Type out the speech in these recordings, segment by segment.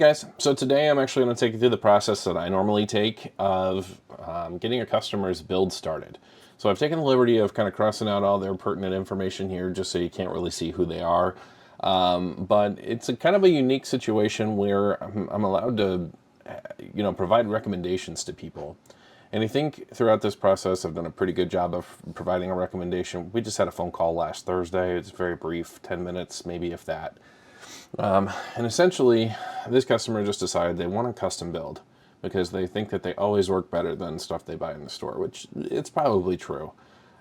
guys, so today I'm actually going to take you through the process that I normally take of getting a customer's build started. So I've taken the liberty of kind of crossing out all their pertinent information here just so you can't really see who they are. But it's a kind of a unique situation where I'm allowed to, provide recommendations to people. And I think throughout this process, I've done a pretty good job of providing a recommendation. We just had a phone call last Thursday. It's very brief, 10 minutes, maybe if that. And essentially, this customer just decided they want a custom build because they think that they always work better than stuff they buy in the store, which it's probably true.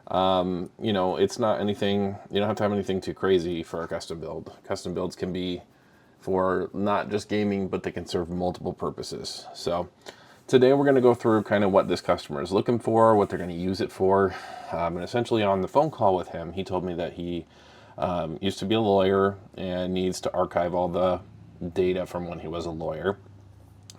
It's not anything, you don't have to have anything too crazy for a custom build. Custom builds can be for not just gaming, but they can serve multiple purposes. So today we're going to go through kind of what this customer is looking for, what they're going to use it for. And essentially on the phone call with him, he told me that he used to be a lawyer and needs to archive all the data from when he was a lawyer.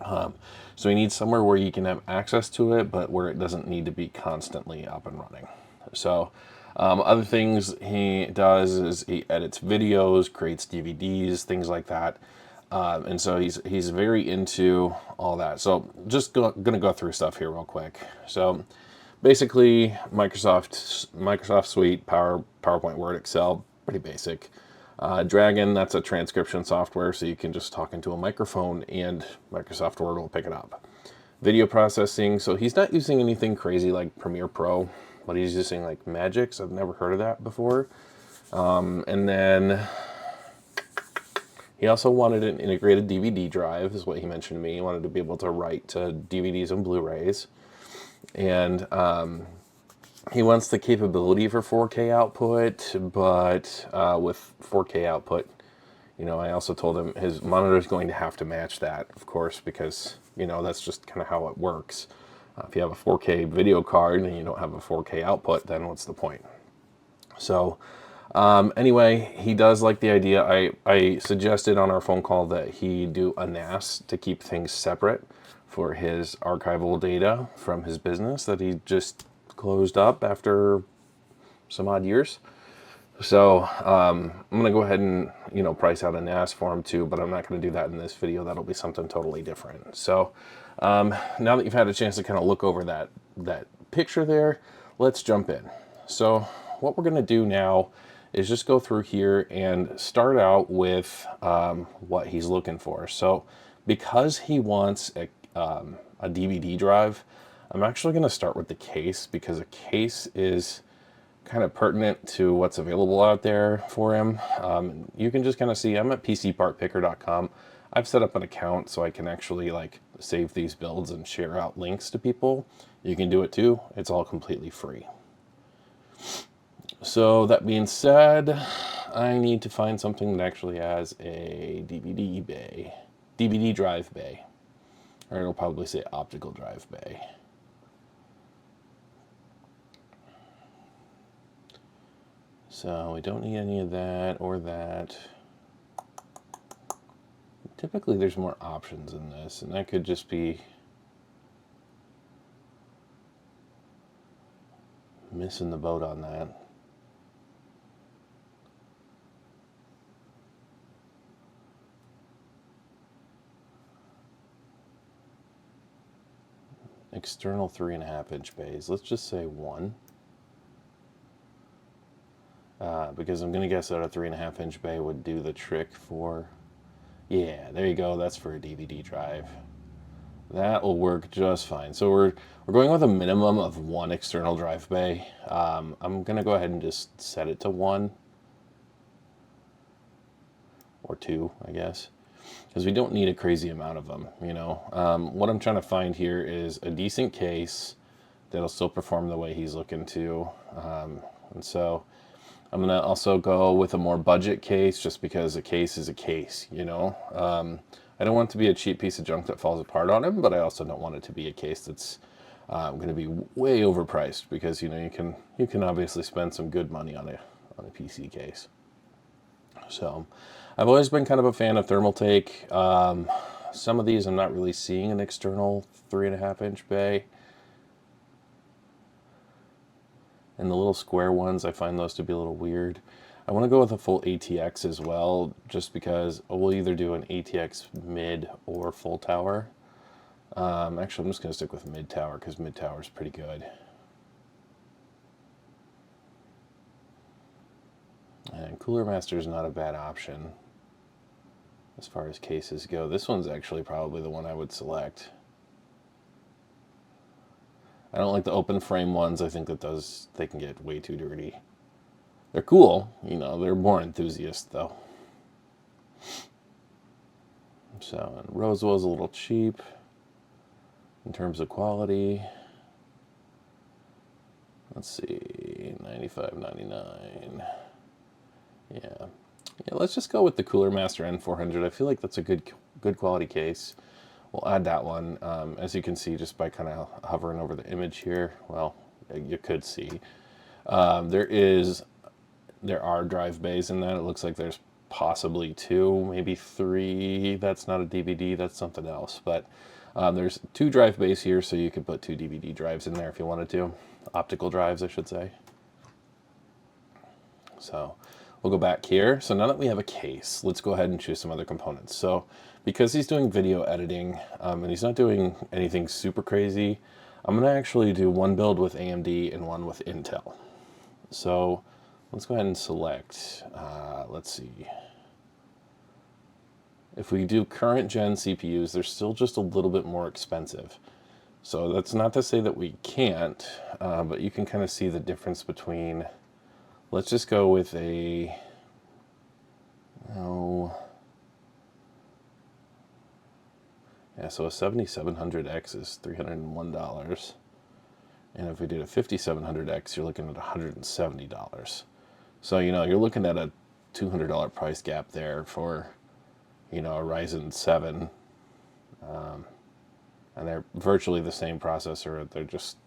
So he needs somewhere where he can have access to it, but where it doesn't need to be constantly up and running. So other things he does is he edits videos, creates DVDs, things like that. And so he's very into all that. So just gonna go through stuff here real quick. So basically Microsoft Suite, PowerPoint, Word, Excel, pretty basic. Dragon, that's a transcription software, so you can just talk into a microphone and Microsoft Word will pick it up. Video processing, so he's not using anything crazy like Premiere Pro, but he's using like Magix. I've never heard of that before. And then he also wanted an integrated DVD drive, is what he mentioned to me. He wanted to be able to write to DVDs and Blu-rays. And he wants the capability for 4K output, but with 4K output, I also told him his monitor is going to have to match that, of course, because, that's just kind of how it works. If you have a 4K video card and you don't have a 4K output, then what's the point? So anyway, he does like the idea. I suggested on our phone call that he do a NAS to keep things separate for his archival data from his business that he just closed up after some odd years. So I'm going to go ahead and, price out a NAS for him too, but I'm not going to do that in this video. That'll be something totally different. So now that you've had a chance to kind of look over that picture there, let's jump in. So what we're going to do now is just go through here and start out with what he's looking for. So because he wants a DVD drive, I'm actually going to start with the case because a case is kind of pertinent to what's available out there for him. You can just kind of see, I'm at pcpartpicker.com. I've set up an account so I can actually save these builds and share out links to people. You can do it too. It's all completely free. So that being said, I need to find something that actually has a DVD drive bay, or it'll probably say optical drive bay. So we don't need any of that or that. Typically there's more options in this, and that could just be missing the boat on that. External 3.5-inch bays. Let's just say one. Because I'm going to guess that a 3.5-inch bay would do the trick for... Yeah, there you go. That's for a DVD drive. That will work just fine. So we're going with a minimum of one external drive bay. I'm going to go ahead and just set it to one. Or two, I guess. Because we don't need a crazy amount of them, What I'm trying to find here is a decent case that'll still perform the way he's looking to. And so I'm going to also go with a more budget case just because a case is a case, I don't want it to be a cheap piece of junk that falls apart on him, but I also don't want it to be a case that's going to be way overpriced because, you can obviously spend some good money on a PC case. So I've always been kind of a fan of Thermaltake. Some of these I'm not really seeing an external 3.5-inch bay. And the little square ones, I find those to be a little weird. I want to go with a full ATX as well, just because we'll either do an ATX mid or full tower. Actually, I'm just going to stick with mid tower because mid tower is pretty good. And Cooler Master is not a bad option as far as cases go. This one's actually probably the one I would select. I don't like the open frame ones. I think that they can get way too dirty. They're cool, you know, they're more enthusiasts though. So, and Rosewell's a little cheap in terms of quality. Let's see, $95.99. Yeah, let's just go with the Cooler Master N400. I feel like that's a good quality case. We'll add that one. As you can see, just by kind of hovering over the image here, well, you could see. There are drive bays in that. It looks like there's possibly 2, maybe 3. That's not a DVD, that's something else. But there's 2 drive bays here, so you could put 2 DVD drives in there if you wanted to. Optical drives, I should say. So we'll go back here. So now that we have a case, let's go ahead and choose some other components. So because he's doing video editing and he's not doing anything super crazy, I'm going to actually do one build with AMD and one with Intel. So let's go ahead and select, let's see. If we do current gen CPUs, they're still just a little bit more expensive. So that's not to say that we can't, but you can kind of see the difference between, let's just go with a, so a 7700X is $301. And if we did a 5700X, you're looking at $170. So, you know, you're looking at a $200 price gap there for, you know, a Ryzen 7. And they're virtually the same processor. They're just,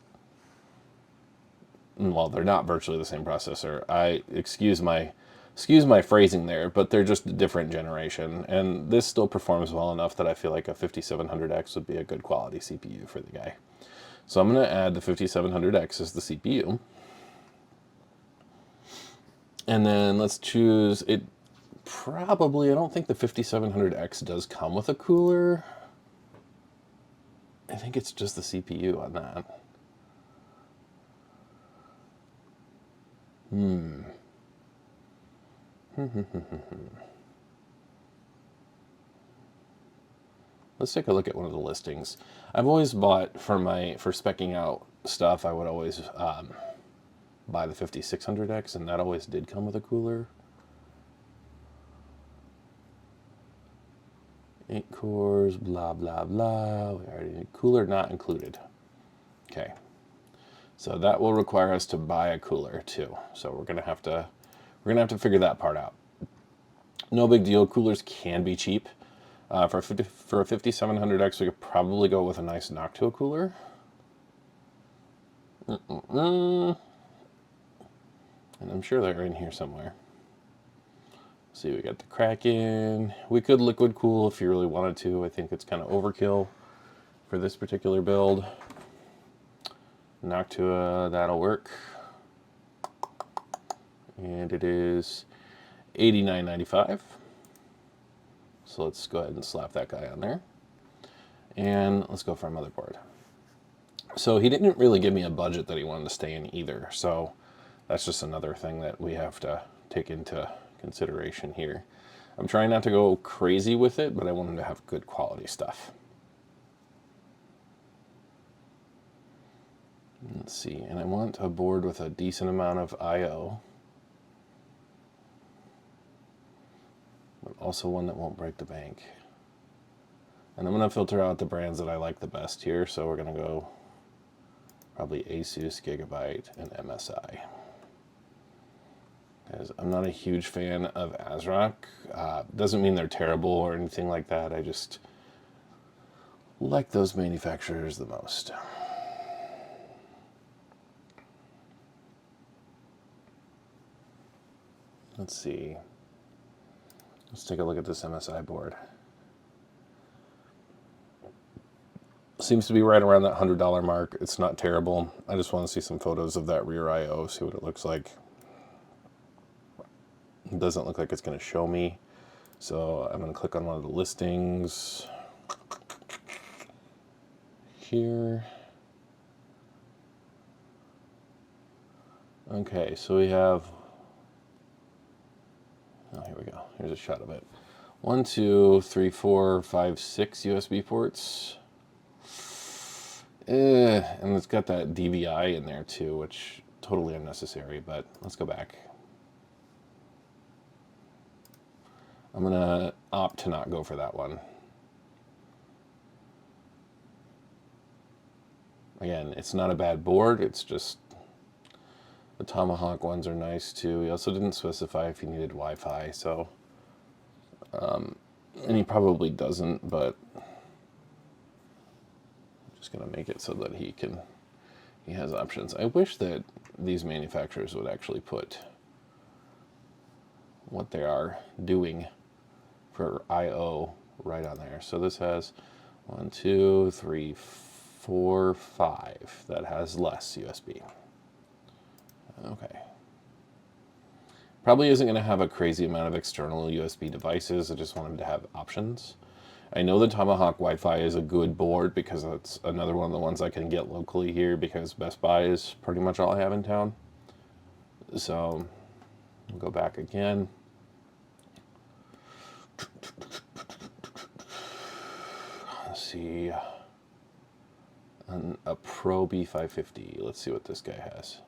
well, they're not virtually the same processor. Excuse my phrasing there, but they're just a different generation. And this still performs well enough that I feel like a 5700X would be a good quality CPU for the guy. So I'm going to add the 5700X as the CPU. And then let's choose it. Probably, I don't think the 5700X does come with a cooler. I think it's just the CPU on that. Let's take a look at one of the listings. I've always bought for speccing out stuff, I would always buy the 5600X, and that always did come with a cooler. 8 cores, blah, blah, blah. We already need cooler not included. Okay. So that will require us to buy a cooler too. So we're gonna have to figure that part out. No big deal. Coolers can be cheap. For a 5700X, we could probably go with a nice Noctua cooler. And I'm sure they're in here somewhere. See, we got the Kraken. We could liquid cool if you really wanted to. I think it's kind of overkill for this particular build. Noctua, that'll work. And it is $89.95. So let's go ahead and slap that guy on there. And let's go for a motherboard. So he didn't really give me a budget that he wanted to stay in either. So that's just another thing that we have to take into consideration here. I'm trying not to go crazy with it, but I want him to have good quality stuff. Let's see, and I want a board with a decent amount of I/O. But also one that won't break the bank. And I'm going to filter out the brands that I like the best here, so we're going to go probably Asus, Gigabyte, and MSI. Because I'm not a huge fan of ASRock. Doesn't mean they're terrible or anything like that. I just like those manufacturers the most. Let's see. Let's take a look at this MSI board. Seems to be right around that $100 mark. It's not terrible. I just want to see some photos of that rear I/O, see what it looks like. It doesn't look like it's going to show me. So I'm going to click on one of the listings here. Okay, so we have, oh, here we go. Here's a shot of it. 1, 2, 3, 4, 5, 6 USB ports. And it's got that DVI in there too, which totally unnecessary, but let's go back. I'm going to opt to not go for that one. Again, it's not a bad board, it's just the Tomahawk ones are nice too. He also didn't specify if he needed Wi-Fi, so and he probably doesn't, but I'm just gonna make it so that he has options. I wish that these manufacturers would actually put what they are doing for I/O right on there. So this has 1, 2, 3, 4, 5. That has less USB. Okay. Probably isn't going to have a crazy amount of external USB devices. I just wanted to have options. I know the Tomahawk Wi-Fi is a good board because that's another one of the ones I can get locally here because Best Buy is pretty much all I have in town. So we'll go back again. Let's see. A Pro B550. Let's see what this guy has.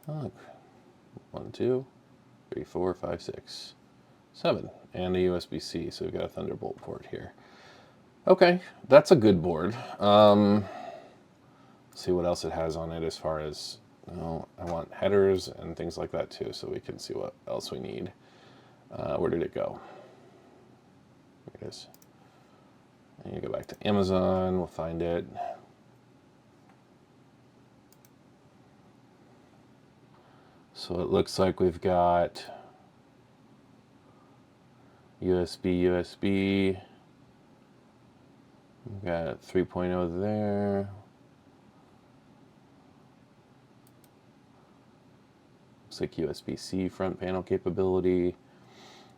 Oh, 1, 2, 3, 4, 5, 6, 7, and a USB-C. So we've got a Thunderbolt port here. Okay, that's a good board. See what else it has on it as far as, I want headers and things like that too, so we can see what else we need. Where did it go? Here it is. And you go back to Amazon, we'll find it. So it looks like we've got USB. We've got 3.0 there. Looks like USB-C front panel capability.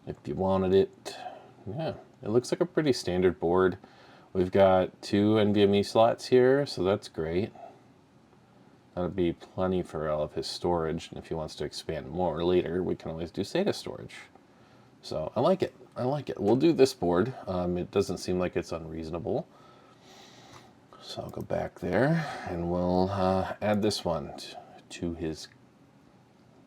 If you wanted it. Yeah, it looks like a pretty standard board. We've got 2 NVMe slots here, so that's great. That'll be plenty for all of his storage, and if he wants to expand more later, we can always do SATA storage. So I like it. I like it. We'll do this board. It doesn't seem like it's unreasonable. So I'll go back there, and we'll add this one to his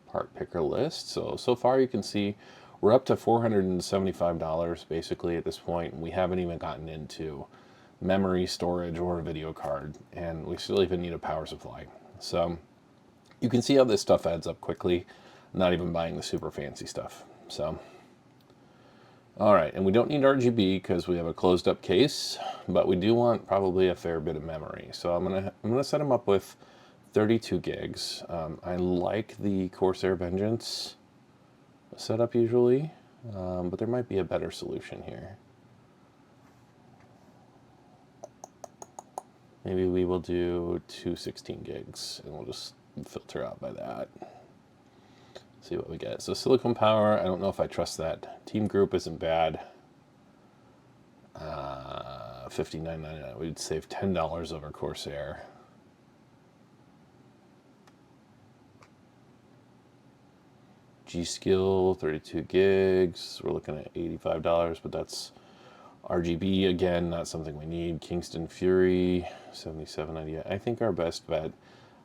part picker list. So far you can see we're up to $475 basically at this point, and we haven't even gotten into memory, storage, or a video card, and we still even need a power supply. So you can see how this stuff adds up quickly, not even buying the super fancy stuff. So, all right, and we don't need RGB because we have a closed up case, but we do want probably a fair bit of memory. So I'm gonna set him up with 32 gigs. I like the Corsair Vengeance setup usually, but there might be a better solution here. Maybe we will do 216 gigs, and we'll just filter out by that. See what we get. So silicone power, I don't know if I trust that. Team Group isn't bad. $59.99. We'd save $10 over Corsair. G-Skill, 32 gigs. We're looking at $85, but that's RGB, again, not something we need. Kingston Fury, $77.98. I think our best bet,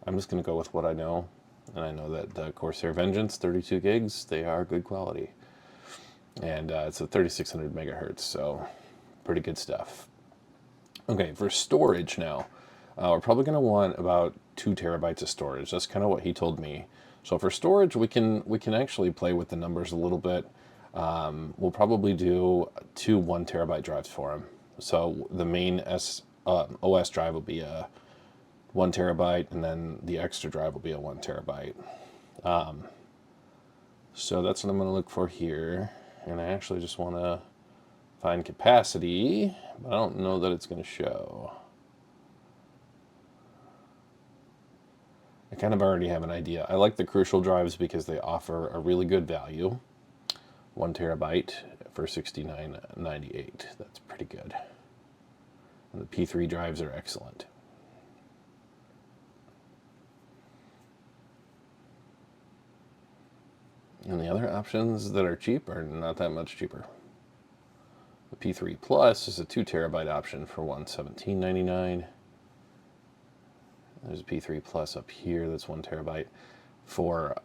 I'm just going to go with what I know. And I know that the Corsair Vengeance, 32 gigs, they are good quality. And it's a 3600 megahertz, so pretty good stuff. Okay, for storage now, we're probably going to want about 2 terabytes of storage. That's kind of what he told me. So for storage, we can actually play with the numbers a little bit. We'll probably do 2 1 terabyte drives for him. So the main OS drive will be a 1 terabyte, and then the extra drive will be a 1 terabyte. So that's what I'm going to look for here. And I actually just want to find capacity, but I don't know that it's going to show. I kind of already have an idea. I like the Crucial drives because they offer a really good value. 1 terabyte for $69.98. That's pretty good. And the P3 drives are excellent. And the other options that are cheap are not that much cheaper. The P3 Plus is a 2 terabyte option for $117.99. There's a P3 Plus up here that's 1 terabyte for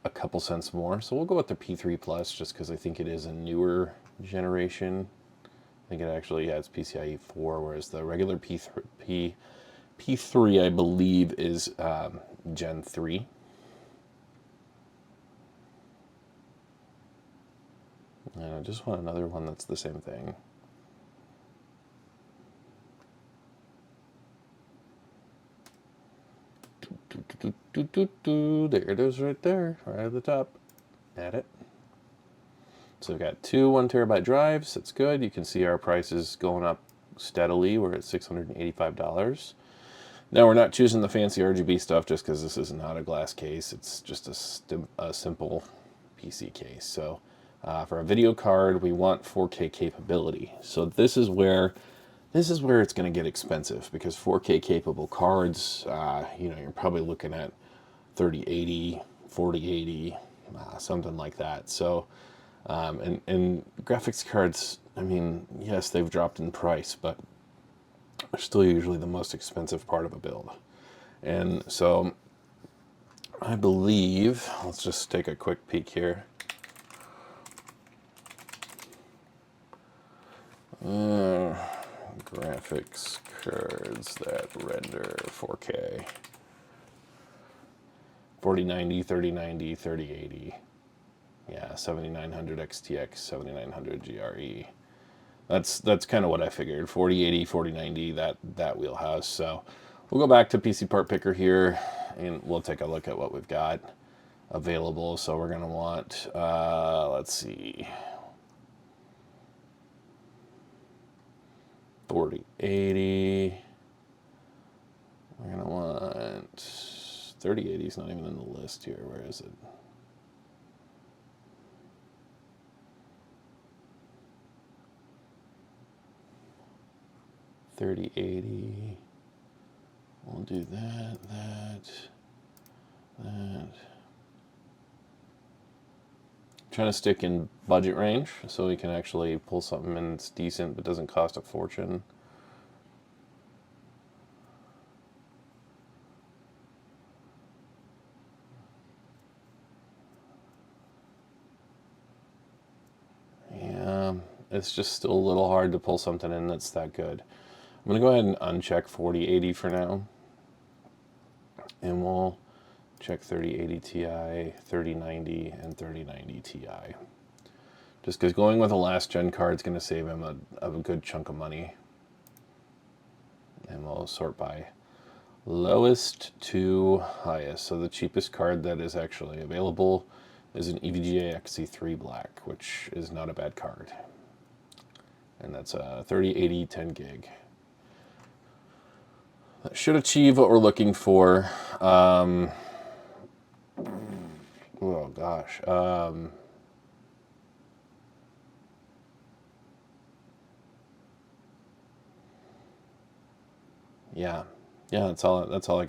a couple cents more. So we'll go with the P3 Plus just because I think it is a newer generation. I think it actually has PCIe 4, whereas the regular P3 I believe is Gen 3. And I just want another one that's the same thing. There it is right there, right at the top. Add it. So we've got two 1 terabyte drives. That's good. You can see our prices going up steadily. We're at $685. Now we're not choosing the fancy RGB stuff just because this is not a glass case. It's just a simple PC case. So for a video card, we want 4K capability. So this is where it's going to get expensive because 4K capable cards, you're probably looking at 3080, 4080, something like that. So, and graphics cards, I mean, yes, they've dropped in price, but they're still usually the most expensive part of a build. And so I believe, let's just take a quick peek here. Graphics cards that render 4K. 4090, 3090, 3080. Yeah, 7900 XTX, 7900 GRE. That's kind of what I figured. 4080, 4090, that wheelhouse. So we'll go back to PC Part Picker here, and we'll take a look at what we've got available. So we're going to want, let's see, 4080. We're going to want 3080 is not even in the list here. Where is it? $3080. We'll do that. Trying to stick in budget range so we can actually pull something in that's decent but doesn't cost a fortune. Yeah, it's just still a little hard to pull something in that's that good. I'm going to go ahead and uncheck 4080 for now. And we'll check 3080 Ti, 3090, and 3090 Ti. Just because going with a last gen card is going to save him a good chunk of money. And we'll sort by lowest to highest. So the cheapest card that is actually available is an EVGA XC3 Black, which is not a bad card. And that's a 3080 10 gig. That should achieve what we're looking for. Oh gosh. Yeah, that's all I got. That's all I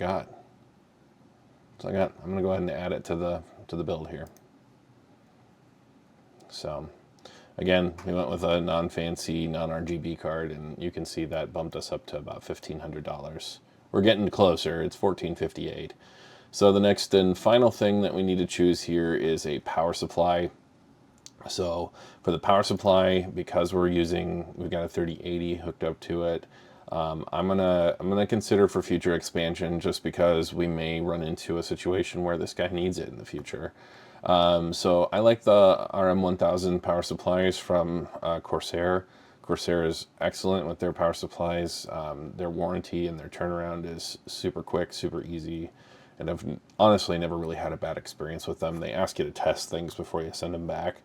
got. I'm gonna go ahead and add it to the build here. So again, we went with a non-fancy, non-RGB card, and you can see that bumped us up to about $1,500. We're getting closer. It's $1,458. So the next and final thing that we need to choose here is a power supply. So for the power supply, because we've got a 3080 hooked up to it, I'm gonna consider for future expansion, just because we may run into a situation where this guy needs it in the future. So I like the RM1000 power supplies from Corsair. Corsair is excellent with their power supplies. Their warranty and their turnaround is super quick, super easy, and I've honestly never really had a bad experience with them. They ask you to test things before you send them back,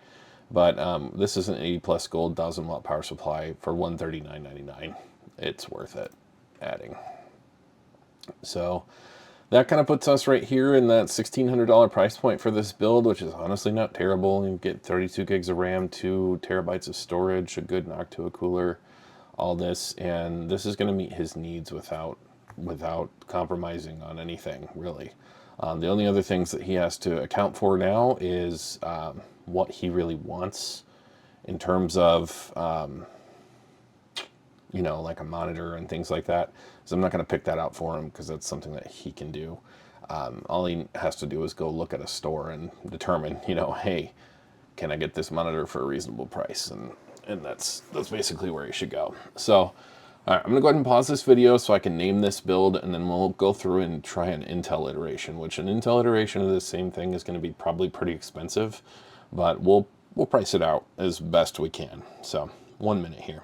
but this is an 80 plus gold 1000-watt power supply for $139.99. It's worth it adding. So that kind of puts us right here in that $1,600 price point for this build, which is honestly not terrible. You get 32 gigs of RAM, 2 terabytes of storage, a good Noctua cooler, all this, and this is going to meet his needs without compromising on anything, really. The only other things that he has to account for now is what he really wants in terms of, you know, like a monitor and things like that. So I'm not going to pick that out for him because that's something that he can do. All he has to do is go look at a store and determine, you know, hey, can I get this monitor for a reasonable price? And that's basically where he should go. So, all right, I'm going to go ahead and pause this video so I can name this build, and then we'll go through and try an Intel iteration, which an Intel iteration of the same thing is going to be probably pretty expensive, but we'll price it out as best we can. So, 1 minute here.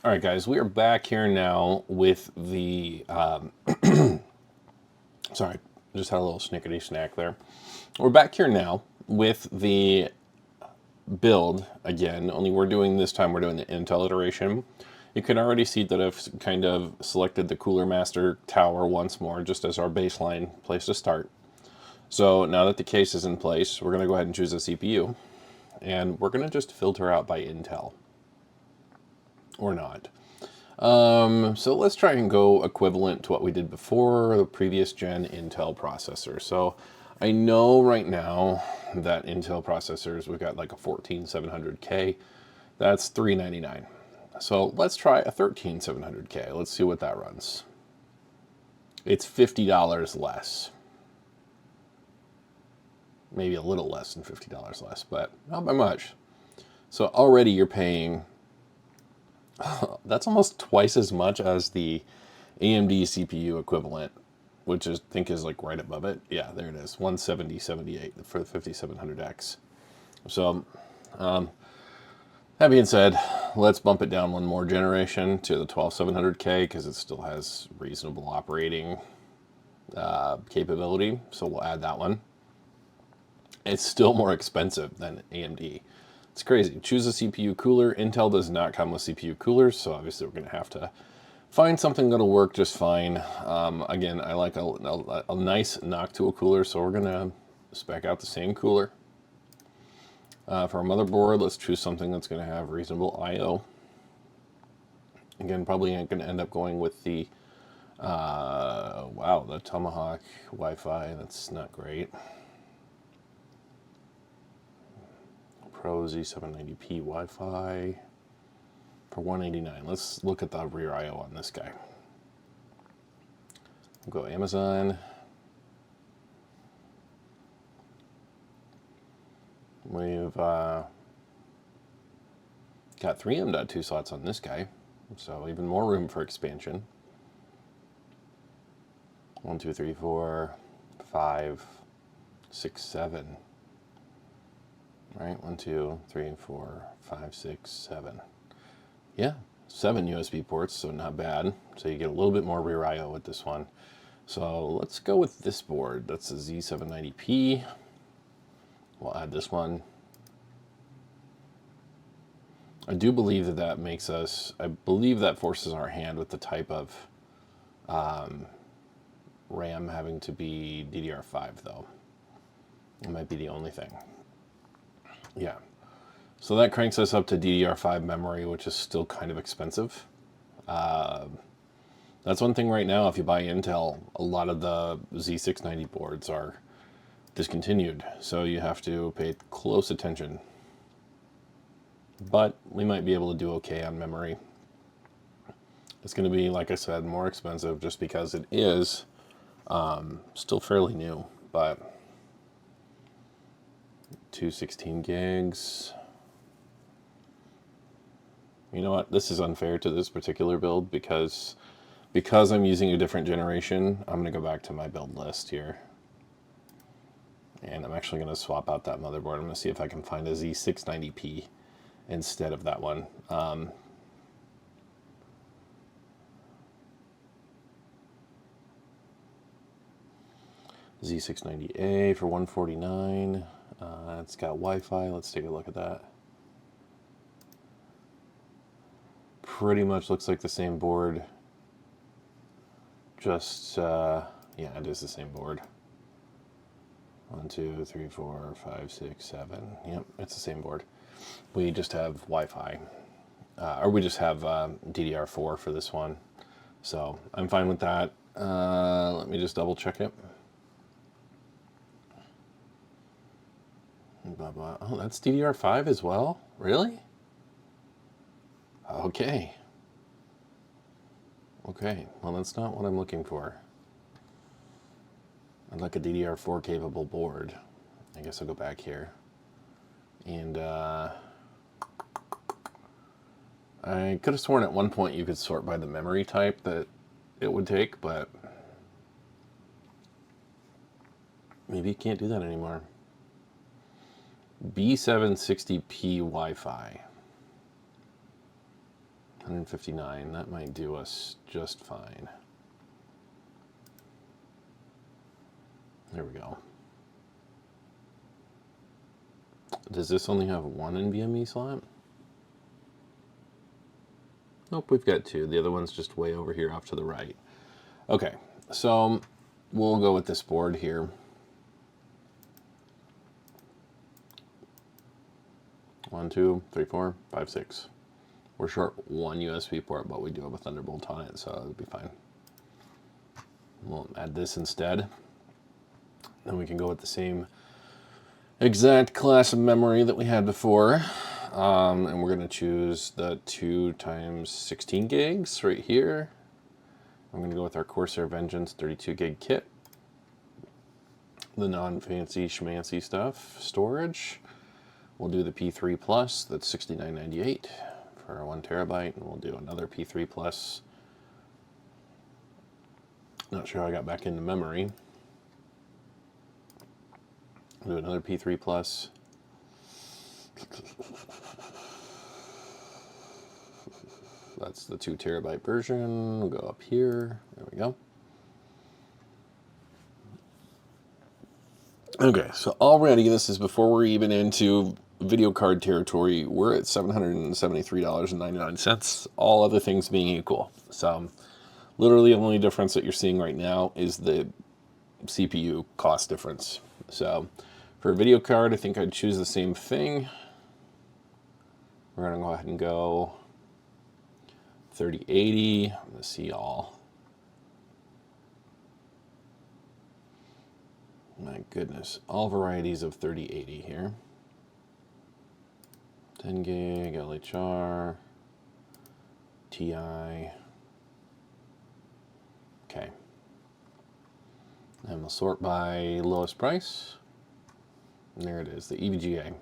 All right, guys, we are back here now with the, sorry, just had a little snickety snack there. We're back here now with the build again, only we're doing this time, we're doing the Intel iteration. You can already see that I've kind of selected the Cooler Master Tower once more, just as our baseline place to start. So now that the case is in place, we're going to go ahead and choose a CPU, and we're going to just filter out by Intel. Or not. So let's try and go equivalent to what we did before, the previous gen Intel processor. So I know right now that Intel processors, we've got like a 14700K, that's $399. So let's try a 13700K. Let's see what that runs. It's $50 less. Maybe a little less than $50 less, but not by much. So already you're paying, that's almost twice as much as the AMD CPU equivalent, which I think is like right above it. Yeah, there it is, 170.78 for the 5700X. So that being said, let's bump it down one more generation to the 12700K because it still has reasonable operating capability. So we'll add that one. It's still more expensive than AMD. It's crazy. Choose a CPU cooler. Intel does not come with CPU coolers, so obviously we're going to have to find something that'll work just fine. Again, I like a nice Noctua cooler, so we're going to spec out the same cooler. For our motherboard, let's choose something that's going to have reasonable I/O. Again, probably ain't going to end up going with the, wow, the Tomahawk Wi-Fi. That's not great. Pro Z790p Wi-Fi for $189. Let's look at the rear I/O on this guy. We'll go Amazon. We've got 3 M.2 slots on this guy, so even more room for expansion. 1, 2, 3, 4, 5, 6, 7. Right, 1, 2, 3, 4, 5, 6, 7. Yeah, 7 USB ports, so not bad. So you get a little bit more rear I/O with this one. So let's go with this board. That's a Z790p. We'll add this one. I do believe that that makes us, I believe that forces our hand with the type of RAM having to be DDR5 though. It might be the only thing. Yeah, so that cranks us up to DDR5 memory, which is still kind of expensive. That's one thing right now, if you buy Intel, a lot of the Z690 boards are discontinued, so you have to pay close attention. But we might be able to do okay on memory. It's going to be, like I said, more expensive just because it is still fairly new, but 216 gigs. You know what? This is unfair to this particular build because I'm using a different generation. I'm going to go back to my build list here. And I'm actually going to swap out that motherboard. I'm going to see if I can find a Z690p instead of that one. Z690A for $149. It's got Wi-Fi. Let's take a look at that. Pretty much looks like the same board. Just, yeah, it is the same board. 1, 2, 3, 4, 5, 6, 7. Yep, it's the same board. We just have Wi-Fi. Or we just have DDR4 for this one. So I'm fine with that. Let me just double check it. Blah, blah. Oh, that's DDR5 as well? Really? Okay. Okay, well that's not what I'm looking for. I'd like a DDR4 capable board. I guess I'll go back here. And I could have sworn at one point you could sort by the memory type that it would take, but maybe you can't do that anymore. B760p Wi-Fi. 159, that might do us just fine. There we go. Does this only have one NVMe slot? Nope, we've got two. The other one's just way over here off to the right. Okay, so we'll go with this board here. One, two, three, four, five, six. We're short one USB port, but we do have a Thunderbolt on it, so it'll be fine. We'll add this instead. Then we can go with the same exact class of memory that we had before. And we're going to choose the 2 times 16 gigs right here. I'm going to go with our Corsair Vengeance 32 gig kit. The non-fancy schmancy stuff, storage. We'll do the P3 Plus, that's $69.98 for 1 terabyte, and we'll do another P3 Plus. Not sure how I got back into memory. We'll do another P3 Plus. That's the 2 terabyte version. We'll go up here. There we go. Okay, so already this is before we're even into video card territory. We're at $773.99, all other things being equal. So literally the only difference that you're seeing right now is the CPU cost difference. So for a video card, I think I'd choose the same thing. We're going to go ahead and go 3080. I'm going to see all. My goodness, all varieties of 3080 here. 10 gig, LHR, TI. Okay. And we'll sort by lowest price. And there it is, the EVGA.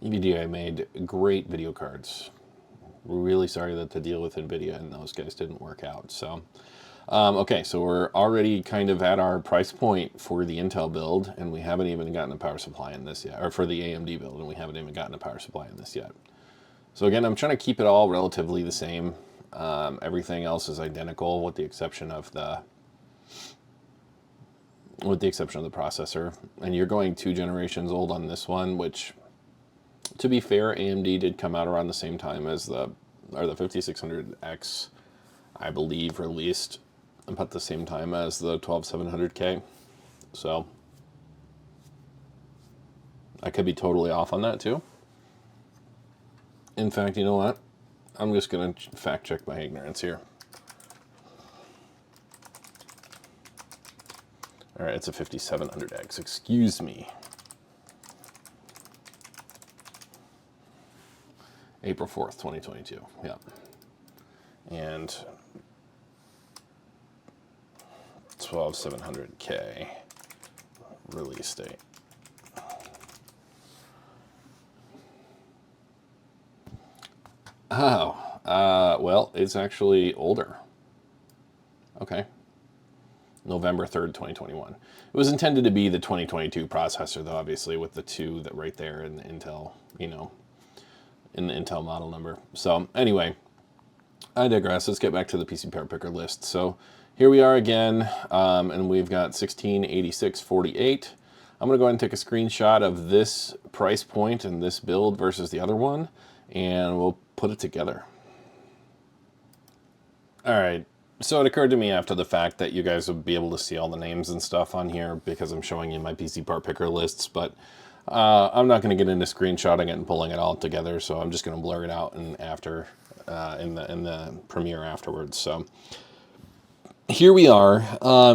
EVGA made great video cards. We're really sorry that the deal with NVIDIA and those guys didn't work out. So, okay, so we're already kind of at our price point for the Intel build, and we haven't even gotten a power supply in this yet, or for the AMD build, and we haven't even gotten a power supply in this yet. So again, I'm trying to keep it all relatively the same. Everything else is identical with the exception of the processor. And you're going 2 generations old on this one, which, to be fair, AMD did come out around the same time as the 5600X, I believe, released about the same time as the 12700K. So I could be totally off on that too. In fact, you know what? I'm just going to fact check my ignorance here. All right, it's a 5700X. Excuse me. April 4th, 2022. Yep. And 12700K release date. Oh, well, it's actually older. Okay. November 3rd, 2021. It was intended to be the 2022 processor, though, obviously, with the 2 that right there in the Intel, you know, in the Intel model number. So, anyway, I digress. Let's get back to the PC part picker list. So here we are again, and we've got 1686.48. I'm going to go ahead and take a screenshot of this price point and this build versus the other one, and we'll put it together. All right. So it occurred to me after the fact that you guys would be able to see all the names and stuff on here because I'm showing you my PC part picker lists, but I'm not going to get into screenshotting it and pulling it all together, so I'm just going to blur it out and after in the Premiere afterwards. So here we are.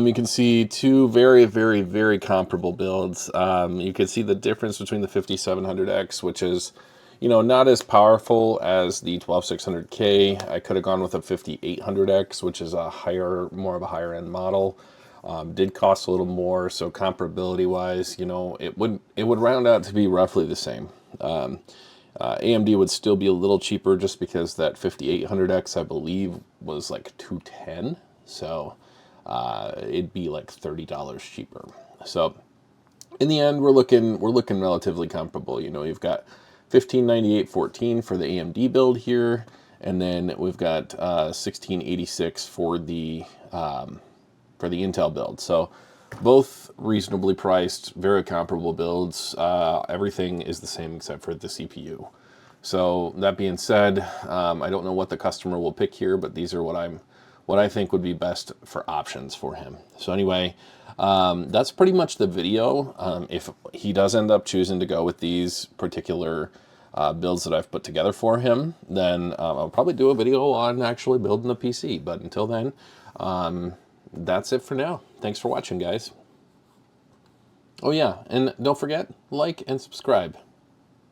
You can see two very, very, very comparable builds. You can see the difference between the 5700X, which is, you know, not as powerful as the 12600K. I could have gone with a 5800X, which is a higher, more of a higher end model. Did cost a little more, so comparability wise, you know, it would round out to be roughly the same. AMD would still be a little cheaper just because that 5800X, I believe, was like $210. So it'd be like $30 cheaper. So in the end, we're looking relatively comparable. You know, you've got 1598.14 for the AMD build here, and then we've got 1686 for the Intel build. So both reasonably priced, very comparable builds. Everything is the same except for the CPU. So that being said, I don't know what the customer will pick here, but these are what I think would be best for options for him. So anyway, that's pretty much the video. If he does end up choosing to go with these particular builds that I've put together for him, then I'll probably do a video on actually building the PC. But until then, that's it for now. Thanks for watching, guys. Oh yeah, and don't forget, like and subscribe.